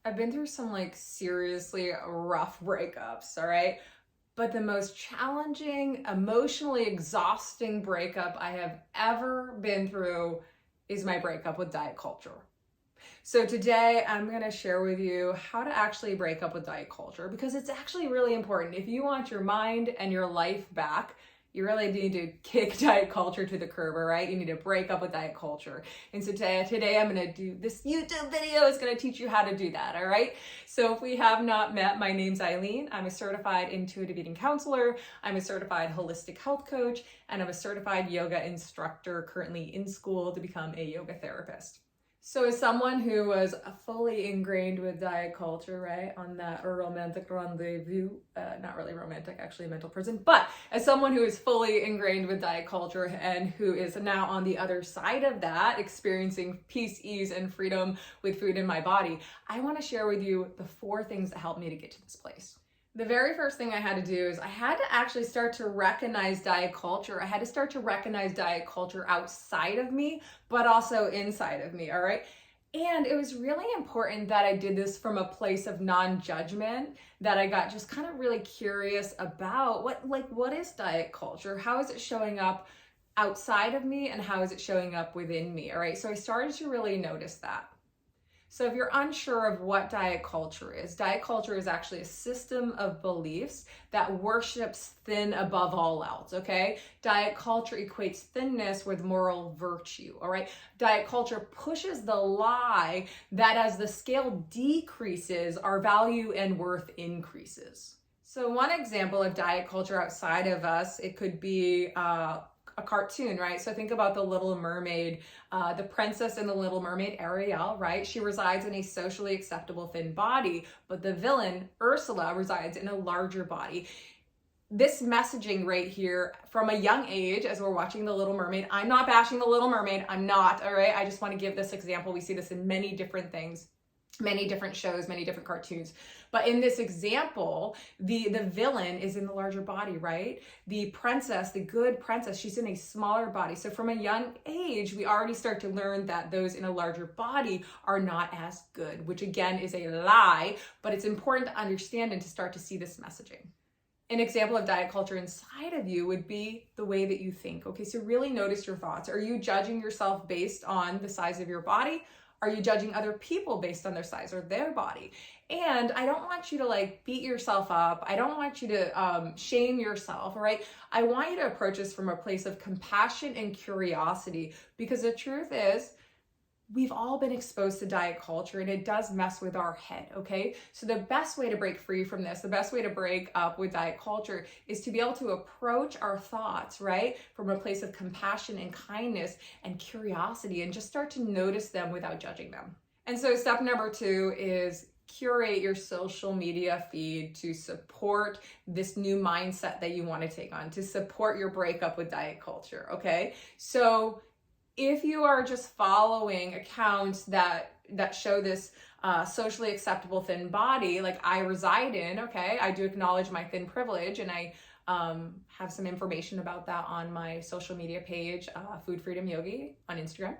I've been through some like seriously rough breakups, all right? But the most challenging, emotionally exhausting breakup I have ever been through is my breakup with diet culture. So today I'm going to share with you how to actually break up with diet culture because it's actually really important. If you want your mind and your life back, you really need to kick diet culture to the curb, all right? You need to break up with diet culture. And so today I'm going to do this YouTube video is going to teach you how to do that, all right? So if we have not met, my name's Eileen. I'm a certified intuitive eating counselor. I'm a certified holistic health coach, and I'm a certified yoga instructor currently in school to become a yoga therapist. So as someone who was fully ingrained with diet culture, right, on that romantic rendezvous, not really romantic, actually a mental prison, but as someone who is fully ingrained with diet culture and who is now on the other side of that, experiencing peace, ease, and freedom with food in my body, I want to share with you the 4 things that helped me to get to this place. The very first thing I had to do is I had to actually start to recognize diet culture. I had to start to recognize diet culture outside of me, but also inside of me, all right? And it was really important that I did this from a place of non-judgment, that I got just kind of really curious about what is diet culture? How is it showing up outside of me and how is it showing up within me, all right? So I started to really notice that. So if you're unsure of what diet culture is actually a system of beliefs that worships thin above all else, okay? Diet culture equates thinness with moral virtue, all right? Diet culture pushes the lie that as the scale decreases, our value and worth increases. So one example of diet culture outside of us, it could be a cartoon, right? So think about the Little Mermaid, the princess in the Little Mermaid, Ariel, right? She resides in a socially acceptable thin body, but the villain, Ursula, resides in a larger body. This messaging right here from a young age, as we're watching the Little Mermaid, I'm not bashing the Little Mermaid, I'm not, all right? I just want to give this example. We see this in many different things, many different shows, many different cartoons. But in this example, the villain is in the larger body, right? The princess, the good princess, she's in a smaller body. So from a young age, we already start to learn that those in a larger body are not as good, which again is a lie, but it's important to understand and to start to see this messaging. An example of diet culture inside of you would be the way that you think. Okay, so really notice your thoughts. Are you judging yourself based on the size of your body? Are you judging other people based on their size or their body? And I don't want you to like beat yourself up. I don't want you to shame yourself, all right? I want you to approach this from a place of compassion and curiosity, because the truth is, we've all been exposed to diet culture and it does mess with our head, okay? So the best way to break free from this, the best way to break up with diet culture is to be able to approach our thoughts, right? From a place of compassion and kindness and curiosity, and just start to notice them without judging them. And so step number 2 is curate your social media feed to support this new mindset that you want to take on, to support your breakup with diet culture, okay? So if you are just following accounts that show this socially acceptable thin body, like I reside in, okay, I do acknowledge my thin privilege, and I have some information about that on my social media page, Food Freedom Yogi on Instagram.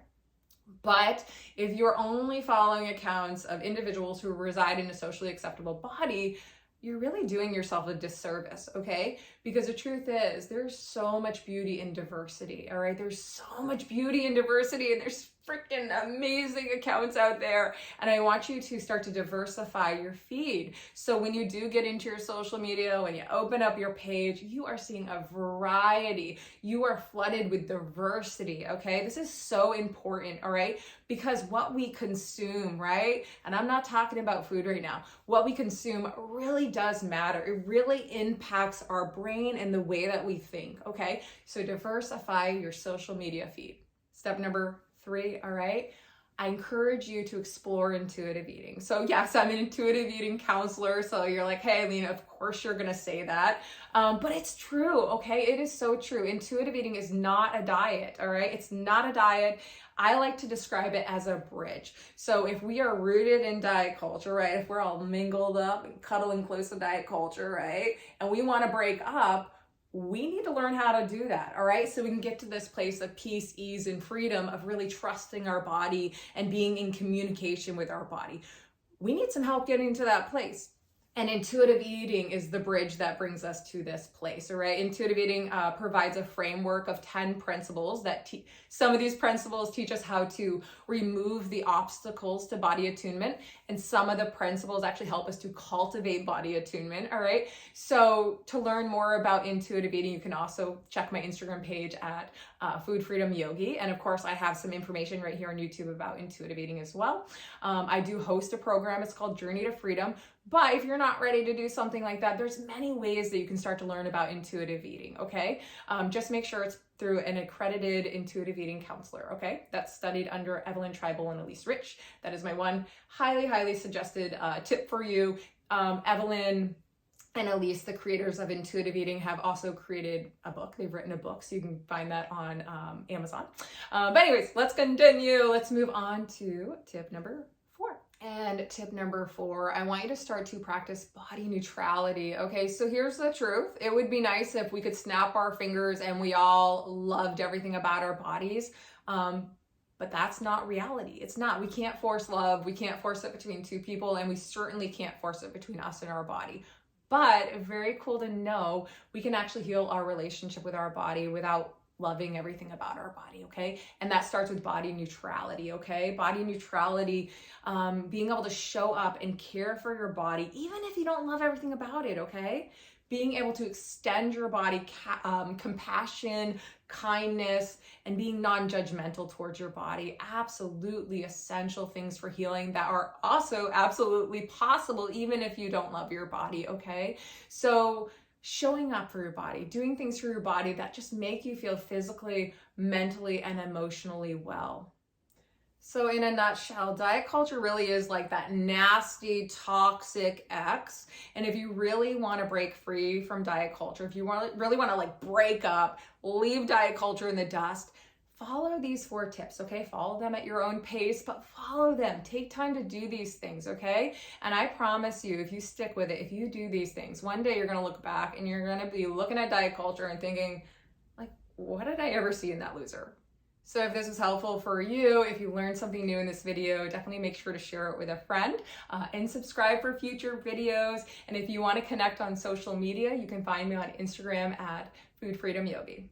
But if you're only following accounts of individuals who reside in a socially acceptable body, you're really doing yourself a disservice, okay? Because the truth is, there's so much beauty in diversity, all right? There's so much beauty in diversity, and there's freaking amazing accounts out there. And I want you to start to diversify your feed. So when you do get into your social media, when you open up your page, you are seeing a variety. You are flooded with diversity, okay? This is so important, all right? Because what we consume, right? And I'm not talking about food right now. What we consume really does matter. It really impacts our brain and the way that we think, okay? So diversify your social media feed. Step number 3, all right? I encourage you to explore intuitive eating. So yes, I'm an intuitive eating counselor. So you're like, hey, Lena, of course you're gonna say that. But it's true, okay? It is so true. Intuitive eating is not a diet, all right? It's not a diet. I like to describe it as a bridge. So if we are rooted in diet culture, right? If we're all mingled up and cuddling close to diet culture, right? And we wanna break up, we need to learn how to do that, all right? So we can get to this place of peace, ease, and freedom of really trusting our body and being in communication with our body. we need some help getting to that place. And intuitive eating is the bridge that brings us to this place, all right? Intuitive eating provides a framework of 10 principles that some of these principles teach us how to remove the obstacles to body attunement. And some of the principles actually help us to cultivate body attunement, all right? So to learn more about intuitive eating, you can also check my Instagram page at Food Freedom Yogi. And of course, I have some information right here on YouTube about intuitive eating as well. I do host a program. It's called Journey to Freedom. But if you're not ready to do something like that, there's many ways that you can start to learn about intuitive eating, okay? Just make sure it's through an accredited intuitive eating counselor, okay? That's studied under Evelyn Tribal and Elise Rich. That is my one highly, highly suggested tip for you. Evelyn and Elise, the creators of intuitive eating, have also created a book. They've written a book, so you can find that on Amazon. But anyways, let's continue. Let's move on to tip number 4. And tip number 4, I want you to start to practice body neutrality. Okay, so here's the truth. It would be nice if we could snap our fingers and we all loved everything about our bodies. But that's not reality. It's not. We can't force love. We can't force it between two people, and we certainly can't force it between us and our body. But very cool to know we can actually heal our relationship with our body without loving everything about our body, okay? And that starts with body neutrality, okay? Body neutrality, being able to show up and care for your body, even if you don't love everything about it, okay? Being able to extend your body compassion, kindness, and being non-judgmental towards your body. Absolutely essential things for healing that are also absolutely possible even if you don't love your body, okay? So showing up for your body, doing things for your body that just make you feel physically, mentally, and emotionally well. So in a nutshell, diet culture really is like that nasty, toxic ex. And if you really want to break free from diet culture, if you really want to like break up, leave diet culture in the dust, follow these 4 tips, okay? Follow them at your own pace, but follow them. Take time to do these things, okay? And I promise you, if you stick with it, if you do these things, one day you're going to look back and you're going to be looking at diet culture and thinking, like, what did I ever see in that loser? So if this was helpful for you, if you learned something new in this video, definitely make sure to share it with a friend and subscribe for future videos. And if you want to connect on social media, you can find me on Instagram at Food Freedom Yogi.